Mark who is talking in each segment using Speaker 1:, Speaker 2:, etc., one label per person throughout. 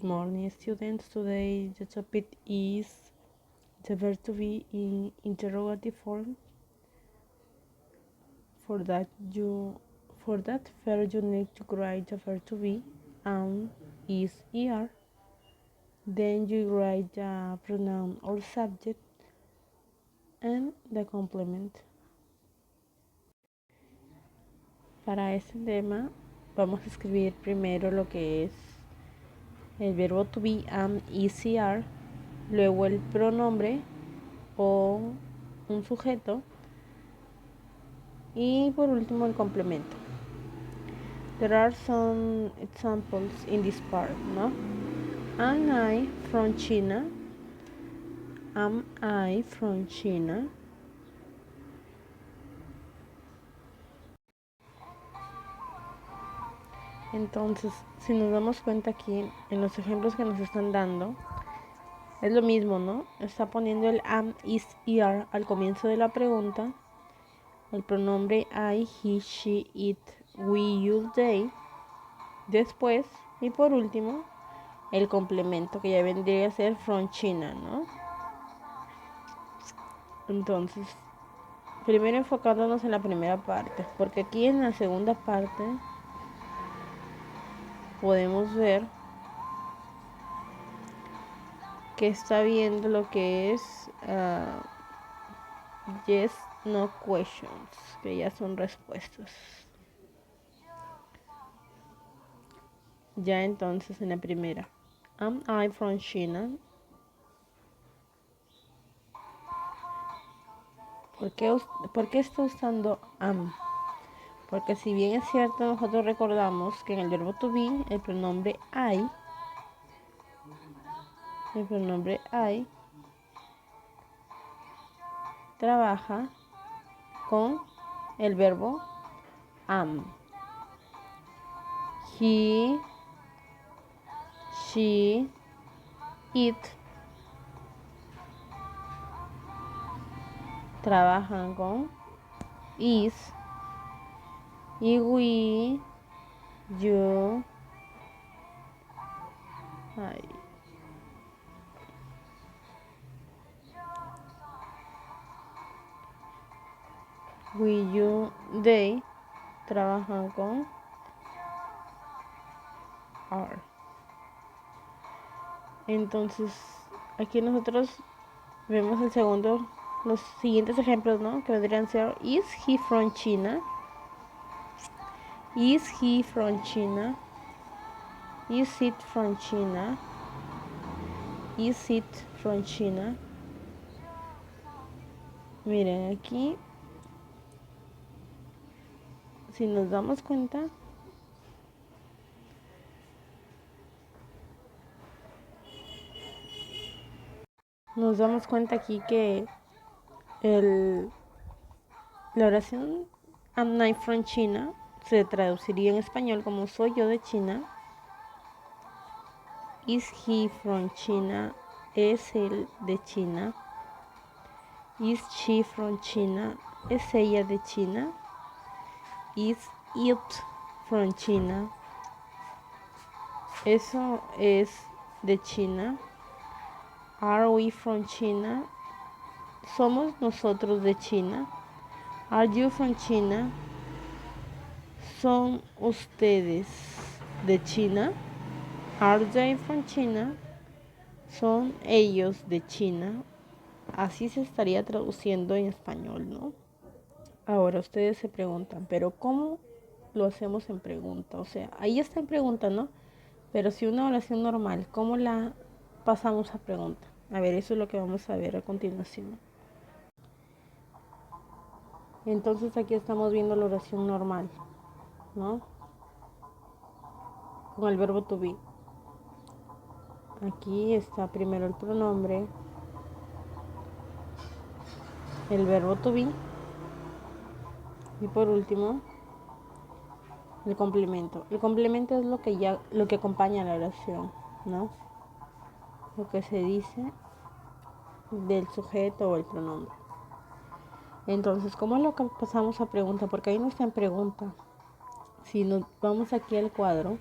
Speaker 1: morning, students. Today the topic is the verb to be in interrogative form. For that verb you need to write the verb to be am, is, er. Then you write the pronoun or subject and the complement. Para este tema vamos a escribir primero lo que es el verbo to be, am, is, er, luego el pronombre o un sujeto y por último el complemento. There are some examples in this part, ¿no? Am I from China? Am I from China? Entonces, si nos damos cuenta aquí en los ejemplos que nos están dando, es lo mismo, ¿no? Está poniendo el am, is, er al comienzo de la pregunta, el pronombre I, he, she, it, we, you, they, después y por último el complemento que ya vendría a ser from China, ¿no? Entonces, primero enfocándonos en la primera parte, porque aquí en la segunda parte podemos ver que está viendo lo que es yes, no questions, que ya son respuestas. Ya entonces en la primera, am I from China? ¿Por qué está usando am? Porque si bien es cierto, nosotros recordamos que en el verbo to be, el pronombre I trabaja con el verbo am. He, she, it trabajan con is y we, you, they trabajan con are. Entonces, aquí nosotros vemos los siguientes ejemplos, ¿no? Que vendrían a ser is he from China? Is he from China? Is it from China? Is it from China? Miren aquí, si nos damos cuenta, aquí que la oración I'm not from China se traduciría en español como soy yo de China. Is he from China? ¿Es él de China? Is she from China? ¿Es ella de China? Is it from China? ¿Eso es de China? Are we from China? ¿Somos nosotros de China? Are you from China? ¿Son ustedes de China? Are they from China? ¿Son ellos de China? Así se estaría traduciendo en español, ¿no? Ahora ustedes se preguntan, ¿pero cómo lo hacemos en pregunta? O sea, ahí está en pregunta, ¿no? Pero si una oración normal, ¿cómo la pasamos a pregunta? A ver, eso es lo que vamos a ver a continuación. Entonces aquí estamos viendo la oración normal, ¿no? Con el verbo to be. Aquí está primero el pronombre, el verbo to be y por último el complemento. El complemento es lo que acompaña a la oración, ¿no? Lo que se dice del sujeto o el pronombre. Entonces, ¿cómo lo pasamos a pregunta? Porque ahí no está en pregunta. Si nos vamos aquí al cuadro,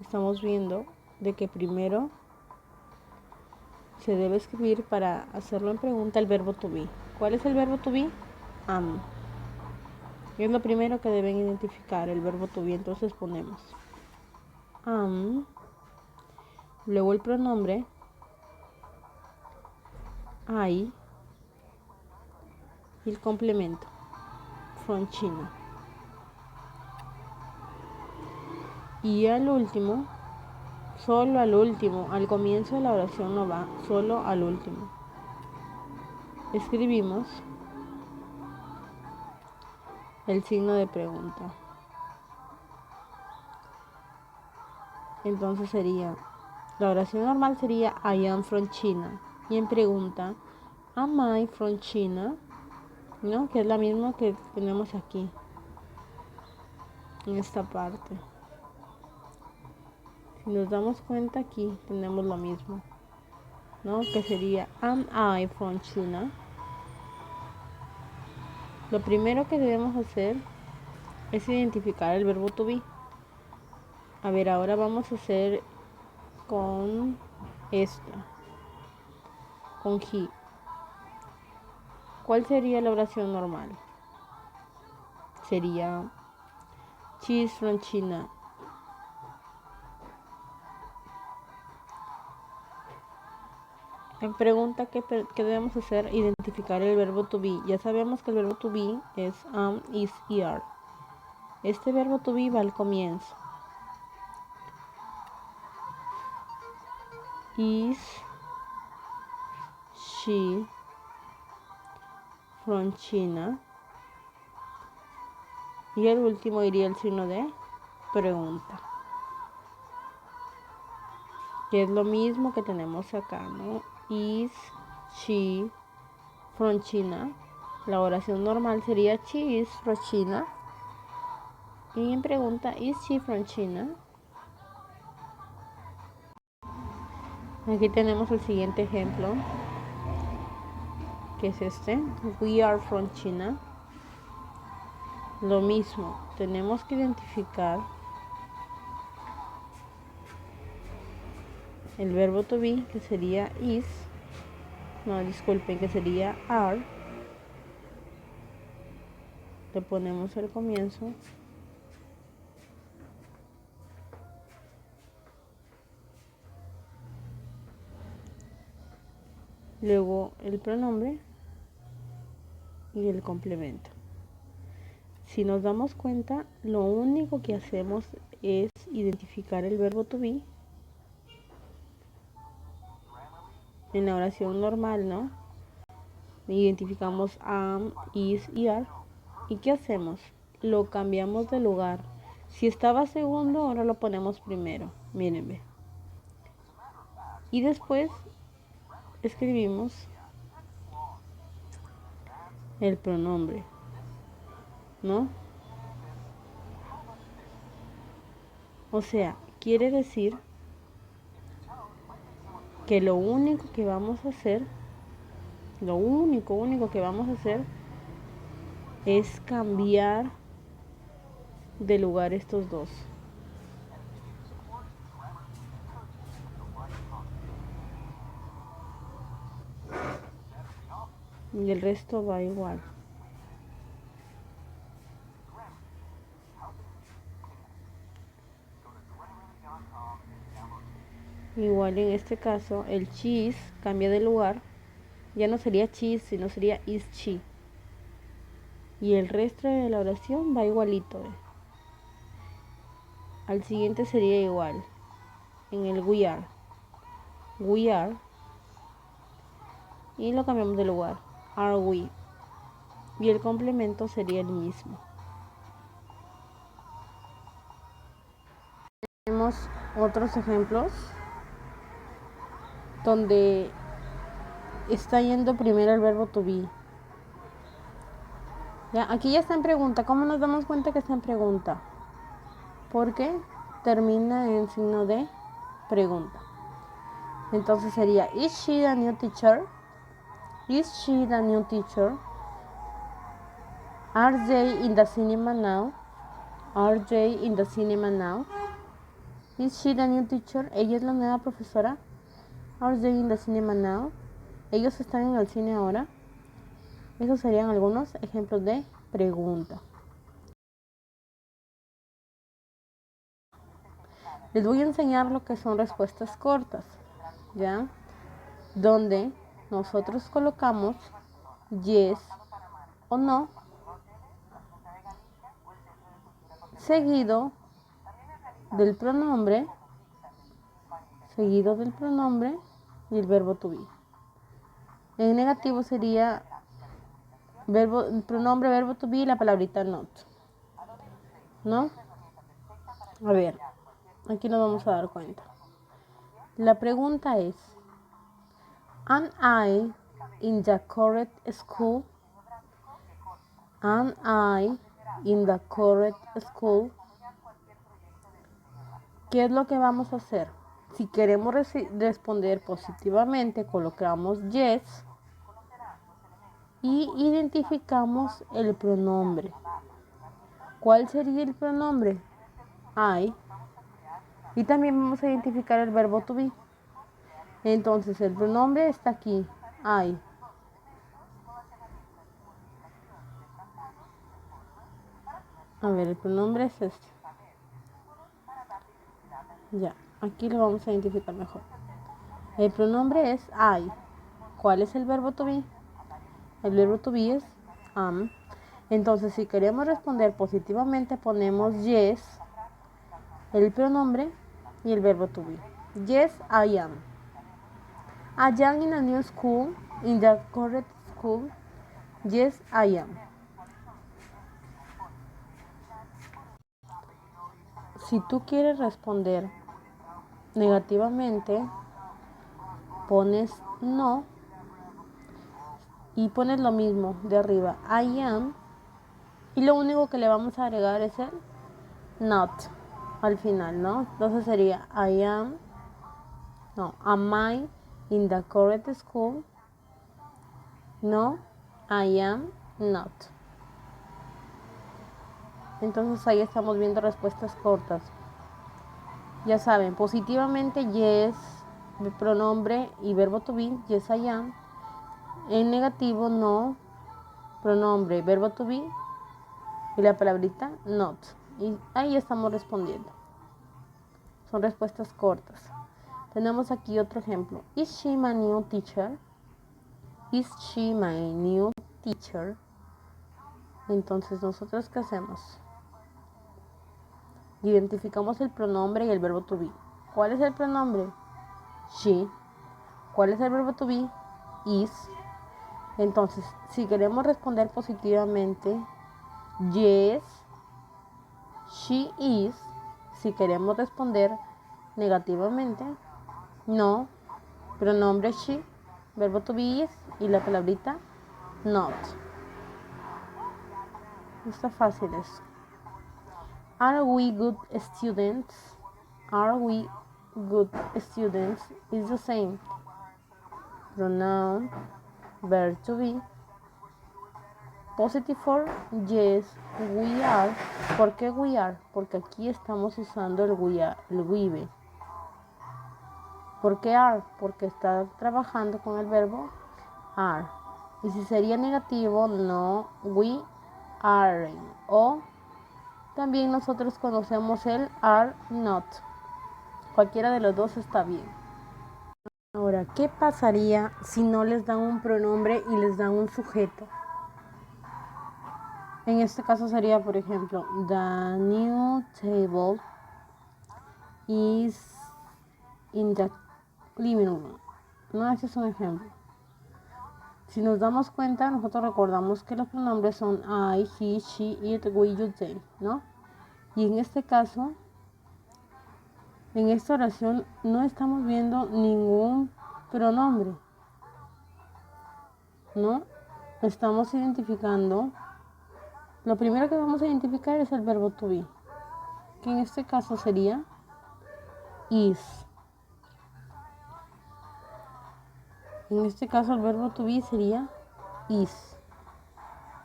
Speaker 1: estamos viendo de que primero se debe escribir para hacerlo en pregunta el verbo to be. ¿Cuál es el verbo to be? Am. Es lo primero que deben identificar, el verbo to be. Entonces ponemos am, luego el pronombre I y el complemento from China. Y al último, solo al último, al comienzo de la oración no va, solo al último. Escribimos el signo de pregunta. Entonces sería, la oración normal sería I am from China. Y en pregunta, am I from China? ¿No? Que es la misma que tenemos aquí, en esta parte. Si nos damos cuenta aquí tenemos lo mismo, ¿no? Que sería am I from China. Lo primero que debemos hacer es identificar el verbo to be. A ver, ahora vamos a hacer con esta, con he. ¿Cuál sería la oración normal? Sería she is from China. En pregunta, ¿qué debemos hacer? Identificar el verbo to be. Ya sabemos que el verbo to be es am, is y are. Este verbo to be va al comienzo. Is she from China? Y el último iría el signo de pregunta. Que es lo mismo que tenemos acá, ¿no? Is she from China? La oración normal sería she is from China. Y en pregunta, is she from China? Aquí tenemos el siguiente ejemplo, que es este. We are from China. Lo mismo, tenemos que identificar el verbo to be, que sería is. No, disculpen, que sería are. Le ponemos el comienzo. Luego el pronombre y el complemento. Si nos damos cuenta, lo único que hacemos es identificar el verbo to be en la oración normal, ¿no? Identificamos am, is y are. ¿Y qué hacemos? Lo cambiamos de lugar. Si estaba segundo, ahora lo ponemos primero. Mírenme. Y después escribimos el pronombre, ¿no? O sea, quiere decir que lo único que vamos a hacer, lo único que vamos a hacer es cambiar de lugar estos dos. Y el resto va igual. Igual en este caso, el cheese cambia de lugar. Ya no sería cheese, sino sería is she. Y el resto de la oración va igualito. Al siguiente sería igual. En el we are. We are. Y lo cambiamos de lugar. Are we. Y el complemento sería el mismo. Tenemos otros ejemplos donde está yendo primero el verbo to be. Ya, aquí ya está en pregunta. ¿Cómo nos damos cuenta que está en pregunta? Porque termina en signo de pregunta. Entonces sería, is she the new teacher? Is she the new teacher? Are they in the cinema now? Are they in the cinema now? Is she the new teacher? ¿Ella es la nueva profesora? Are they in the cinema now? ¿Ellos están en el cine ahora? Esos serían algunos ejemplos de pregunta. Les voy a enseñar lo que son respuestas cortas, ¿ya? Donde nosotros colocamos yes o no, seguido del pronombre y el verbo to be. En negativo sería pronombre, verbo to be y la palabrita not, ¿no? A ver, aquí nos vamos a dar cuenta. La pregunta es, am I in the correct school? Am I in the correct school? ¿Qué es lo que vamos a hacer? Si queremos responder positivamente, colocamos yes y identificamos el pronombre. ¿Cuál sería el pronombre? I. Y también vamos a identificar el verbo to be. Entonces el pronombre está aquí, I. A ver, el pronombre es este. Ya, aquí lo vamos a identificar mejor. El pronombre es I. ¿Cuál es el verbo to be? El verbo to be es am. Entonces, si queremos responder positivamente, ponemos yes, el pronombre y el verbo to be. Yes, I am. I am in a new school, in the correct school. Yes, I am. Si tú quieres responder negativamente, pones no y pones lo mismo de arriba, I am, y lo único que le vamos a agregar es el not al final, ¿no? Entonces sería am I in the correct school? No, I am not. Entonces ahí estamos viendo respuestas cortas. Ya saben, positivamente yes, pronombre y verbo to be, yes I am. En negativo no, pronombre, verbo to be y la palabrita not. Y ahí estamos respondiendo. Son respuestas cortas. Tenemos aquí otro ejemplo. Is she my new teacher? Is she my new teacher? Entonces, ¿nosotros qué hacemos? Identificamos el pronombre y el verbo to be. ¿Cuál es el pronombre? She. ¿Cuál es el verbo to be? Is. Entonces, si queremos responder positivamente, yes, she is. Si queremos responder negativamente, no, pronombre she, verbo to be is y la palabrita not. Está fácil eso. Are we good students? Are we good students? Is the same. Pronoun, verb to be. Positive form, yes, we are. ¿Por qué we are? Porque aquí estamos usando el we be. ¿Por qué are? Porque está trabajando con el verbo are. Y si sería negativo, no, we aren't. O también nosotros conocemos el are not. Cualquiera de los dos está bien. Ahora, ¿qué pasaría si no les dan un pronombre y les dan un sujeto? En este caso sería, por ejemplo, the new table is in the living room. No, ese es un ejemplo. Si nos damos cuenta, nosotros recordamos que los pronombres son I, he, she, it, we, you, they, ¿no? Y en este caso, en esta oración no estamos viendo ningún pronombre, ¿no? Estamos identificando, lo primero que vamos a identificar es el verbo to be, que en este caso sería is. En este caso el verbo to be sería is.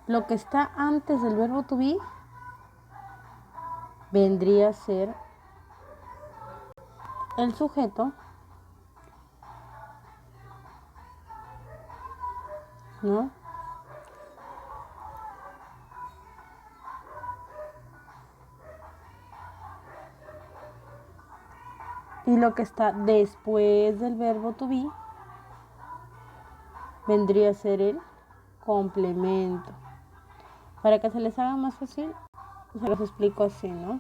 Speaker 1: Lo que está antes del verbo to be vendría a ser el sujeto, ¿no? Y lo que está después del verbo to be vendría a ser el complemento. Para que se les haga más fácil, se los explico así, ¿no?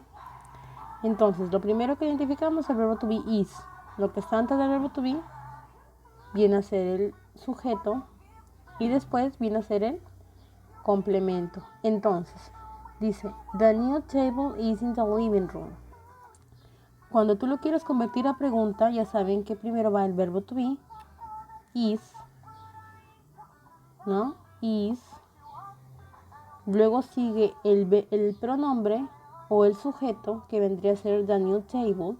Speaker 1: Entonces, lo primero que identificamos es el verbo to be is. Lo que está antes del verbo to be viene a ser el sujeto y después viene a ser el complemento. Entonces, dice, the new table is in the living room. Cuando tú lo quieres convertir a pregunta, ya saben que primero va el verbo to be, is, ¿no? Is. Luego sigue el pronombre o el sujeto, que vendría a ser the new table.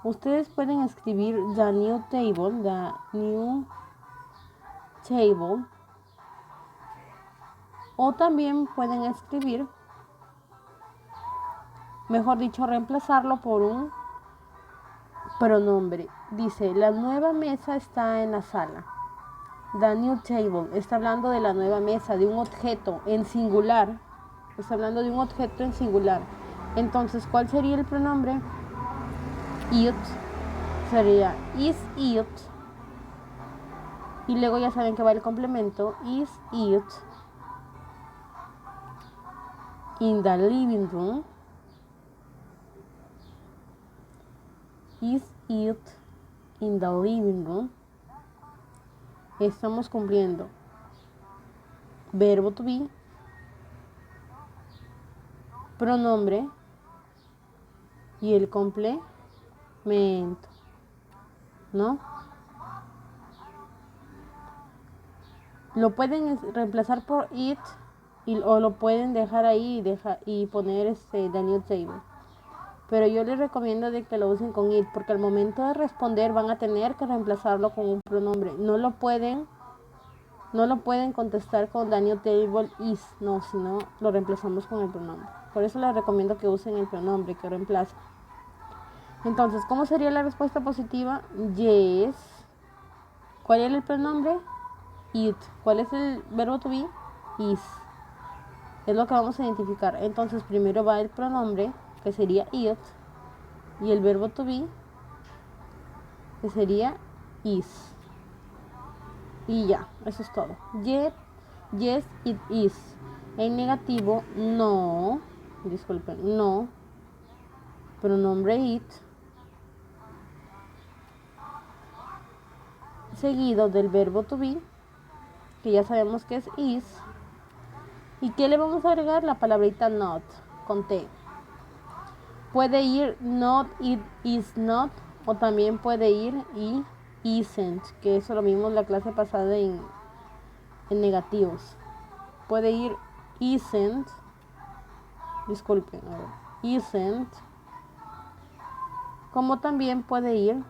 Speaker 1: Ustedes pueden escribir the new table, o también pueden escribir, mejor dicho, reemplazarlo por un pronombre. Dice, la nueva mesa está en la sala. The new table está hablando de la nueva mesa, de un objeto en singular. Está hablando de un objeto en singular. Entonces, ¿cuál sería el pronombre? It. Sería is it. Y luego ya saben que va el complemento. Is it in the living room? Is it in the living room? Estamos cumpliendo verbo to be, pronombre y el complemento, ¿no? Lo pueden reemplazar por it o lo pueden dejar ahí y poner the new table. Pero yo les recomiendo de que lo usen con it, porque al momento de responder van a tener que reemplazarlo con un pronombre. No lo pueden contestar con the new table is, no, sino lo reemplazamos con el pronombre. Por eso les recomiendo que usen el pronombre que reemplaza. Entonces, ¿cómo sería la respuesta positiva? Yes. ¿Cuál es el pronombre? It. ¿Cuál es el verbo to be? Is. Es lo que vamos a identificar. Entonces, primero va el pronombre, que sería it, y el verbo to be, que sería is. Y ya, eso es todo. Yes, it is. En negativo, no. Disculpen, no. Pronombre it, seguido del verbo to be, que ya sabemos que es is. ¿Y qué le vamos a agregar? La palabrita not, con T. Puede ir not, it is not, o también puede ir y isn't, que eso lo vimos la clase pasada en negativos. Puede ir isn't, disculpen, isn't, como también puede ir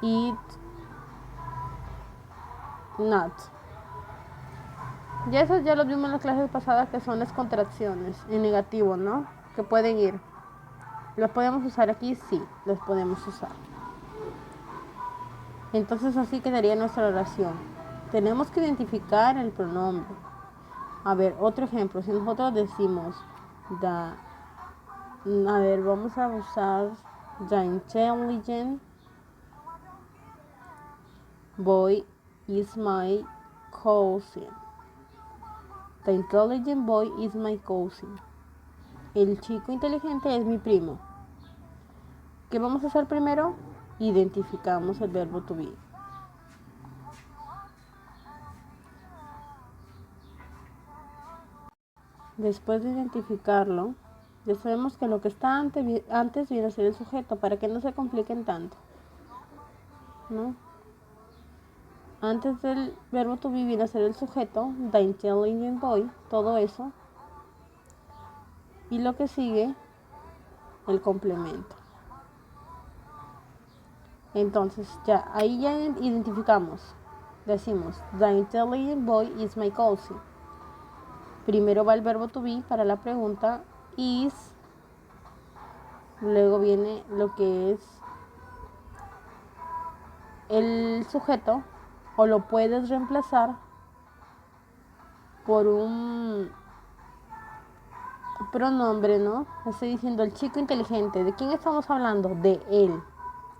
Speaker 1: it not. Ya eso ya lo vimos en las clases pasadas, que son las contracciones en negativo, ¿no? Que pueden ir. ¿Los podemos usar aquí? Sí, los podemos usar. Entonces así quedaría nuestra oración. Tenemos que identificar el pronombre. A ver, otro ejemplo. Si nosotros decimos vamos a usar the intelligent boy is my cousin. The intelligent boy is my cousin. El chico inteligente es mi primo. ¿Qué vamos a hacer primero? Identificamos el verbo to be. Después de identificarlo, ya sabemos que lo que está antes viene a ser el sujeto, para que no se compliquen tanto, ¿no? Antes del verbo to be viene a ser el sujeto, the intelligent boy, todo eso. Y lo que sigue, el complemento. Entonces, ahí ya identificamos. Decimos, the intelligent boy is my cousin. Primero va el verbo to be para la pregunta, is Luego viene lo que es el sujeto, o lo puedes reemplazar por un pronombre, ¿no? Estoy diciendo el chico inteligente. ¿De quién estamos hablando? De él.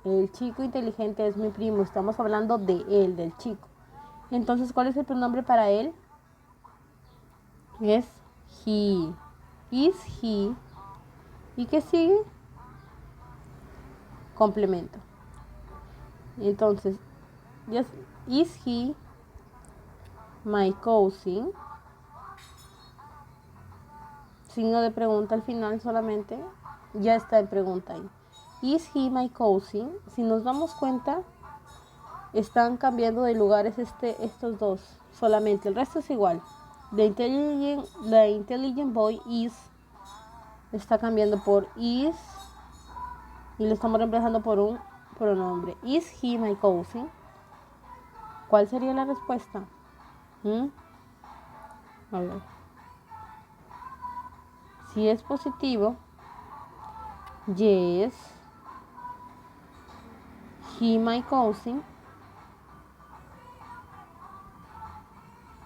Speaker 1: El chico inteligente es mi primo. Estamos hablando de él, del chico. Entonces, ¿cuál es el pronombre para él? Es he. Is he. ¿Y qué sigue? Complemento. Entonces, is he my cousin? Signo de pregunta al final solamente. Ya está en pregunta ahí. Is he my cousin? Si nos damos cuenta, están cambiando de lugares estos dos solamente. El resto es igual. The intelligent boy is está cambiando por is y lo estamos reemplazando por un pronombre. Is he my cousin? ¿Cuál sería la respuesta? A ver. Si es positivo, yes, he my cousin.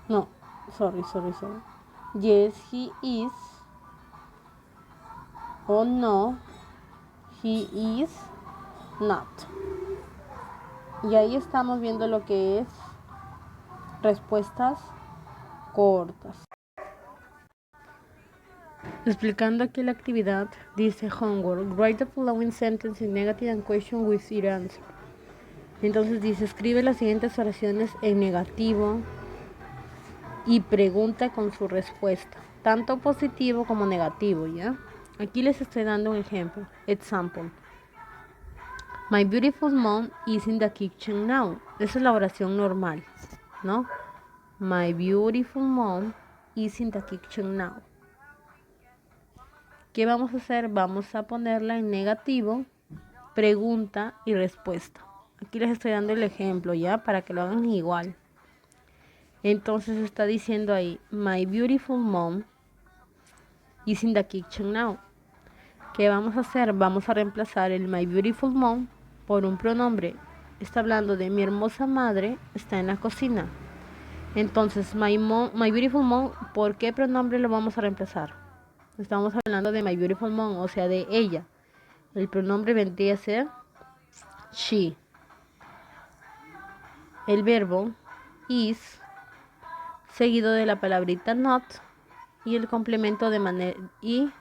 Speaker 1: No, sorry. Yes, he is. O no, he is not. Y ahí estamos viendo lo que es respuestas cortas. Explicando aquí la actividad, dice homework, write the following sentence in negative and question with your answer. Entonces dice, escribe las siguientes oraciones en negativo y pregunta con su respuesta, tanto positivo como negativo, ¿ya? Aquí les estoy dando un ejemplo. Example. My beautiful mom is in the kitchen now. Esa es la oración normal, ¿no? My beautiful mom is in the kitchen now. ¿Qué vamos a hacer? Vamos a ponerla en negativo, pregunta y respuesta. Aquí les estoy dando el ejemplo, ¿ya? Para que lo hagan igual. Entonces está diciendo ahí, my beautiful mom is in the kitchen now. ¿Qué vamos a hacer? Vamos a reemplazar el my beautiful mom por un pronombre. Está hablando de mi hermosa madre, está en la cocina. Entonces, my beautiful mom, ¿por qué pronombre lo vamos a reemplazar? Estamos hablando de my beautiful mom, o sea, de ella. El pronombre vendría a ser she. El verbo is, seguido de la palabrita not, y el complemento de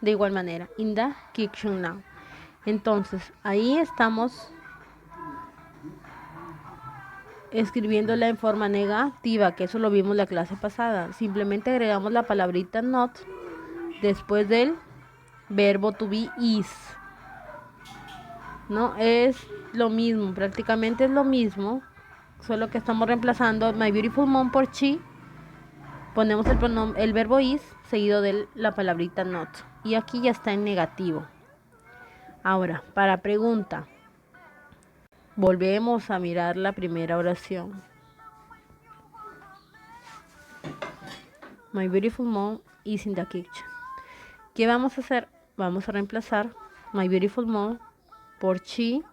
Speaker 1: igual manera, in the kitchen now. Entonces, ahí estamos escribiéndola en forma negativa, que eso lo vimos la clase pasada. Simplemente agregamos la palabrita not después del verbo to be is. No es lo mismo, prácticamente es lo mismo, solo que estamos reemplazando my beautiful mom por she. Ponemos el verbo is seguido de la palabrita not, y aquí ya está en negativo. Ahora, para pregunta, volvemos a mirar la primera oración. My beautiful mom is in the kitchen. ¿Qué vamos a hacer? Vamos a reemplazar my beautiful mom por she.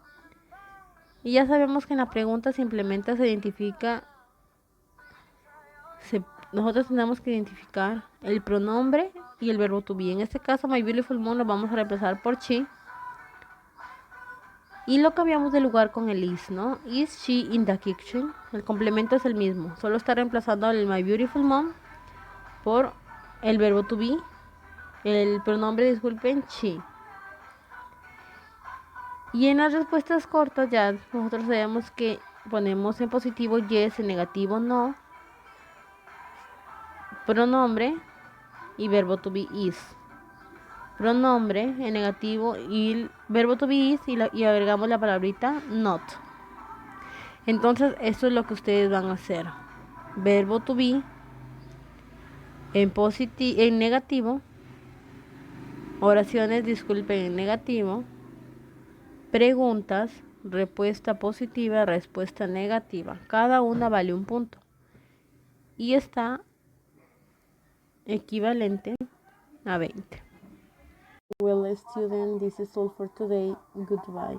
Speaker 1: Y ya sabemos que en la pregunta simplemente se identifica, nosotros tenemos que identificar el pronombre y el verbo to be. En este caso, my beautiful mom lo vamos a reemplazar por she. Y lo cambiamos de lugar con el is, ¿no? Is she in the kitchen? El complemento es el mismo, solo está reemplazando el my beautiful mom por el verbo to be, el pronombre, disculpen, she. Y en las respuestas cortas ya nosotros sabemos que ponemos en positivo yes, en negativo no, pronombre y verbo to be is. Pronombre en negativo y el verbo to be is y agregamos la palabrita not. Entonces esto es lo que ustedes van a hacer. Verbo to be en negativo, oraciones, disculpen, en negativo, preguntas, respuesta positiva, respuesta negativa. Cada una vale un punto y está equivalente a 20. Well, student, this is all for today. Goodbye.